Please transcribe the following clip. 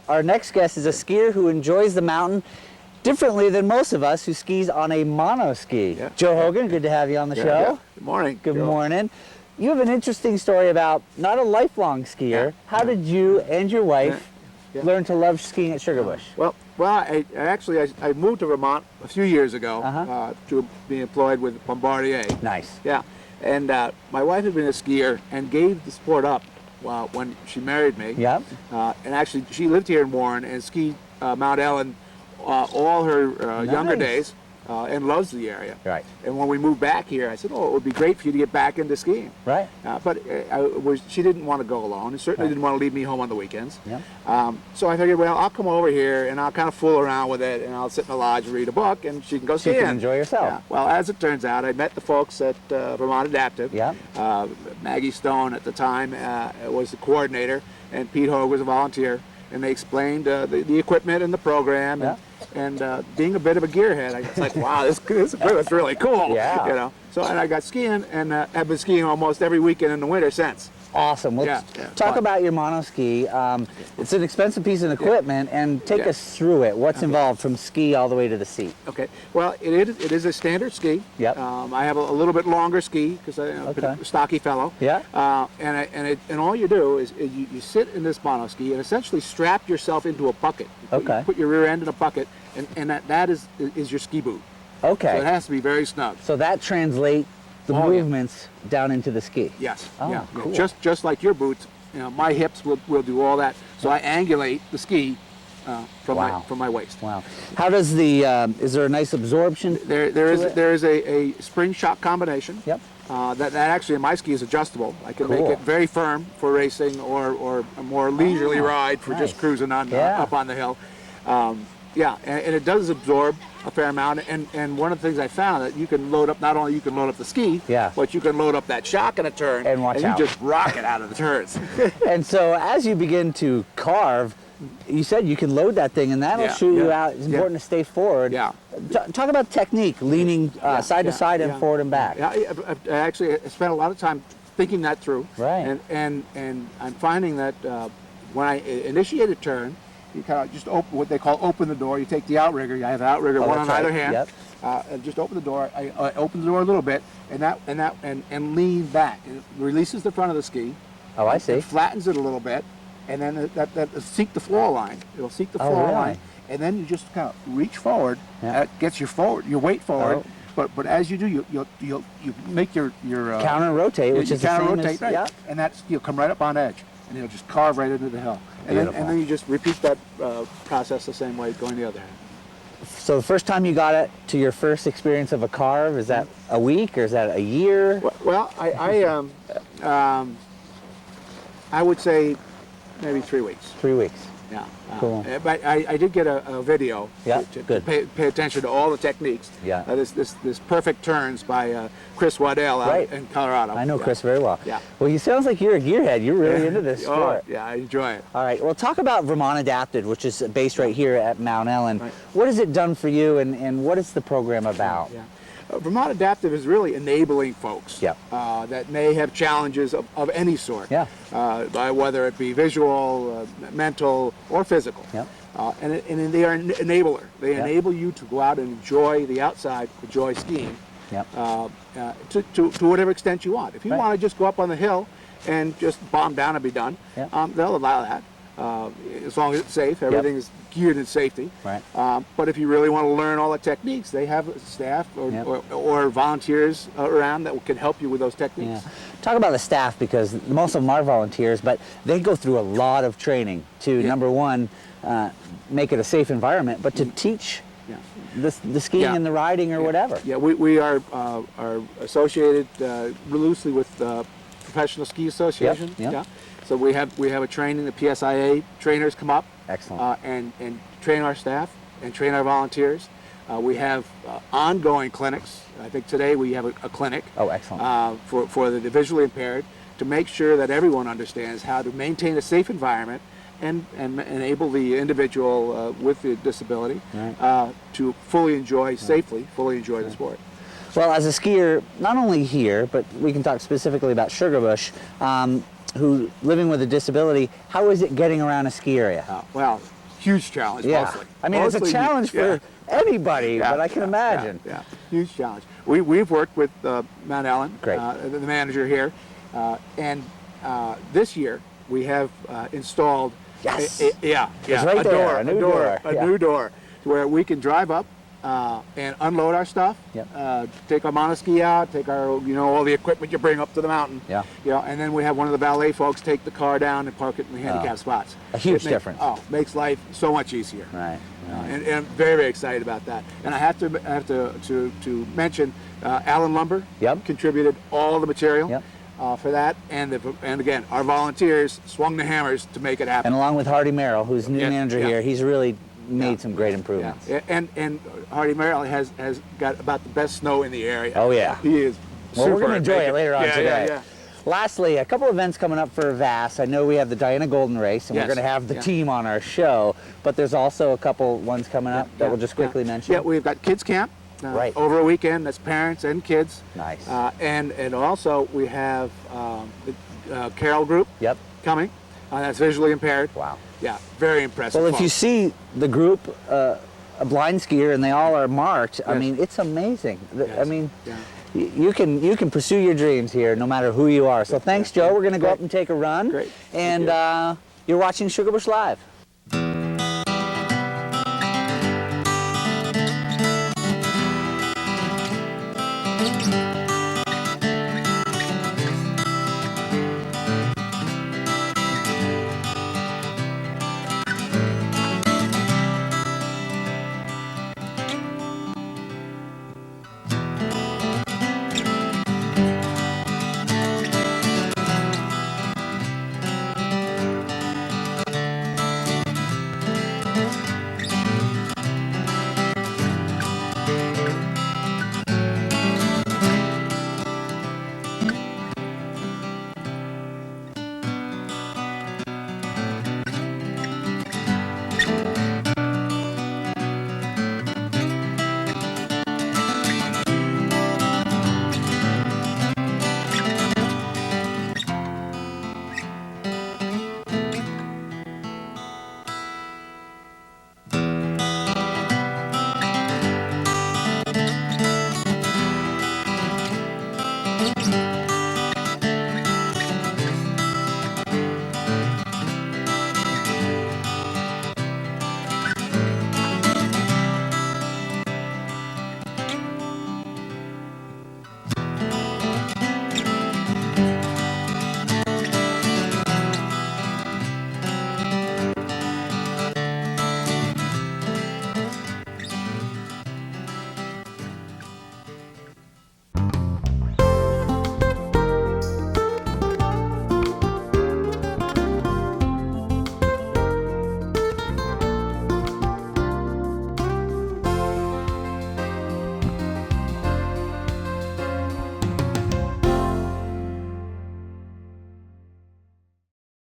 Our next guest is a skier who enjoys the mountain differently than most of us who skis on a mono-ski. Yeah. Joe Hogan, good to have you on the show. Yeah. Good morning. Good Joe. morning. You have an interesting story about not a lifelong skier. Yeah. How did you and your wife learn to love skiing at Sugarbush? Well, I actually moved to Vermont a few years ago to be employed with Bombardier. Nice. Yeah, and my wife had been a skier and gave the sport up when she married me. Yep. And actually, she lived here in Warren and skied Mount Ellen all her younger days. And loves the area. Right. And when we moved back here, I said, "Oh, it would be great for you to get back into skiing." Right. But she didn't want to go alone, and certainly didn't want to leave me home on the weekends. Yeah. So I figured, well, I'll come over here and I'll kind of fool around with it, and I'll sit in the lodge and read a book, and she can go skiing. You can enjoy yourself. Yeah. Well, as it turns out, I met the folks at Vermont Adaptive. Yeah. Maggie Stone at the time was the coordinator, and Pete Hogue was a volunteer, and they explained the equipment and the program. And being a bit of a gearhead, I was like, wow, this equipment's really cool. Yeah. You know. So and I got skiing, and I've been skiing almost every weekend in the winter since. Awesome. Let's talk about your mono-ski. It's an expensive piece of equipment, and take us through it. What's involved from ski all the way to the seat? Okay. Well, it is a standard ski. Yep. I have a little bit longer ski because I'm a stocky fellow. Yeah. And all you do is you sit in this mono ski and essentially strap yourself into a bucket. Okay. You put your rear end in a bucket, and that is your ski boot. Okay. So it has to be very snug. So that translates the movements down into the ski. Yes. Oh, cool. Just like your boots, my hips will do all that. So I angulate the ski from my waist. Wow. How does the is there a nice absorption? There is a spring shock combination. Yep. That actually in my ski is adjustable. I can make it very firm for racing or a more leisurely ride for just cruising on up on the hill. Yeah, and it does absorb a fair amount, and one of the things I found that you can load up, not only you can load up the ski, but you can load up that shock in a turn, and watch out. You just rock it out of the turns. And so as you begin to carve, you said you can load that thing, and that'll shoot you out. It's important to stay forward. Yeah. Talk about technique, leaning side to side and forward and back. Yeah, I actually spent a lot of time thinking that through. Right. And I'm finding that when I initiate a turn, you kind of just open what they call open the door. You take the outrigger. You have the outrigger one on either hand. Yep. And just open the door. I open the door a little bit, and lean back. It releases the front of the ski. Oh, I see. It flattens it a little bit, and then that seek the floor line. It'll seek the floor line, and then you just kind of reach forward. That gets your weight forward. But as you do, you make your counter rotate, which is counter the same rotate, as, and you'll come right up on edge, and it'll just carve right into the hill. And then you just repeat that process the same way going the other hand. So the first time you got it to your first experience of a carve, is that a week or is that a year? Well, I would say maybe 3 weeks. 3 weeks. Yeah. Cool. But I did get a video to pay attention to all the techniques. Yeah. This perfect turns by Chris Waddell out in Colorado. I know Chris very well. Yeah. Well, you sounds like you're a gearhead. You're really into this sport. Oh, yeah, I enjoy it. All right. Well, talk about Vermont Adapted, which is based right here at Mount Ellen. Right. What has it done for you, and what is the program about? Yeah. Vermont Adaptive is really enabling folks that may have challenges of any sort, by whether it be visual, mental, or physical. And they are an enabler. They enable you to go out and enjoy the outside, enjoy skiing, to whatever extent you want. If you want to just go up on the hill and just bomb down and be done, they'll allow that. As long as it's safe, everything is geared in safety. Right. But if you really want to learn all the techniques, they have staff or volunteers around that can help you with those techniques. Talk about the staff, because most of them are volunteers, but they go through a lot of training to, number one, make it a safe environment, but to teach the skiing and the riding or whatever. Yeah, we are associated loosely with Professional Ski Association. So we have a training. The PSIA trainers come up, and train our staff and train our volunteers. We have ongoing clinics. I think today we have a clinic. Oh, excellent. For the visually impaired, to make sure that everyone understands how to maintain a safe environment and enable the individual with the disability to fully enjoy the sport. Well, as a skier, not only here, but we can talk specifically about Sugarbush, who living with a disability, how is it getting around a ski area? Well, huge challenge, mostly. I mean, it's a challenge for anybody, but I can imagine. Huge challenge. We've worked with Mount Ellen, Great. The manager here, and this year we have installed Yes. a new door where we can drive up and unload our stuff, take our monoski out, take our, all the equipment you bring up to the mountain, and then we have one of the valet folks take the car down and park it in the handicap spots. A huge difference. Makes life so much easier. Right. And I'm very, very excited about that. And I have to mention Allen Lumber contributed all the material for that, and again, our volunteers swung the hammers to make it happen. And along with Hardy Merrill, who's new manager here, he's really made some great improvements. And Hardy Merrill has got about the best snow in the area. Oh yeah. He is. Well, we're going to enjoy it later on today. Yeah. Lastly, a couple events coming up for VAS. I know we have the Diana Golden Race, and we're going to have the team on our show, but there's also a couple ones coming up that we'll just quickly mention. Yeah, we've got Kids Camp right over a weekend. That's parents and kids. Nice. And also we have the Carol Group coming. That's visually impaired. Wow. Yeah, very impressive. Well, if you see the group, a blind skier, and they all are marked, I mean, it's amazing. I mean, you can pursue your dreams here no matter who you are. So thanks, Joe. We're going to go up and take a run. Great. And you're watching Sugarbush Live.